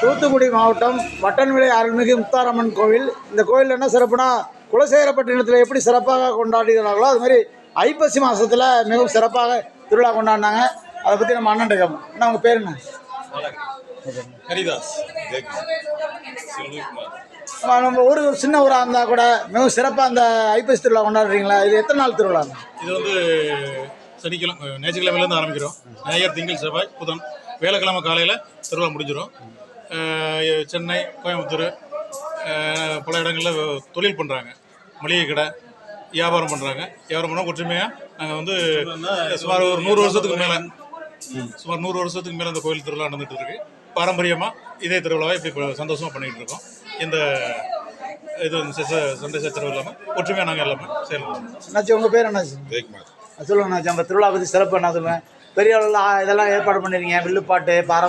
தூத்துக்குடி மாவட்டம் வட்டன்விளை அருள்மிகு முத்தாரம்மன் கோவில். இந்த கோவில் என்ன சிறப்புனா, குலசேகரப்பட்டினத்தில் எப்படி சிறப்பாக கொண்டாடுகிறார்களோ அது மாதிரி ஐப்பசி மாதத்தில் மிகவும் சிறப்பாக திருவிழா கொண்டாடினாங்க. அதை பற்றி நம்ம அண்ணன் கேட்போம். அண்ணா உங்கள் பேர் என்ன? ஹரிதாஸ். நம்ம ஊர் சின்ன ஊராக இருந்தால் கூட மிகவும் சிறப்பாக அந்த ஐப்பசி திருவிழா கொண்டாடுறீங்களா? இது எத்தனை நாள் திருவிழா? இது வந்து சனிக்கிழமை ஞாயிற்றுக்கிழமையிலேருந்து ஆரம்பிக்கிறோம். ஞாயிறு, திங்கள், செவ்வாய், புதன், வேலைக்கிழமை காலையில் திருவிழா முடிஞ்சிடும். சென்னை, கோயம்புத்தூர் பல இடங்களில் தொழில் பண்ணுறாங்க. மளிகை கடை வியாபாரம் பண்ணுறாங்க. வியாபாரம் பண்ணால் ஒற்றுமையாக நாங்கள் வந்து சுமார் ஒரு 100 வருஷத்துக்கு மேலே அந்த கோயில் திருவிழா நடந்துகிட்டு இருக்கு. பாரம்பரியமாக இதே திருவிழாவை இப்படி சந்தோஷமாக பண்ணிகிட்டு இருக்கோம். இந்த இது சண்டை சச்சரவு இல்லாமல் ஒற்றுமையாக நாங்கள் எல்லாமே செயல்படுறோம். என்னாச்சு உங்கள் பேர் என்னாச்சு? ஜெயக்குமார். சொல்லுங்கண்ணாச்சு, நம்ம திருவிழா பற்றி சிறப்பு என்ன சொல்லுவேன்? பெரிய அளவில் இதெல்லாம் ஏற்பாடு பண்ணிருக்கீங்க, வில்லுப்பாட்டு,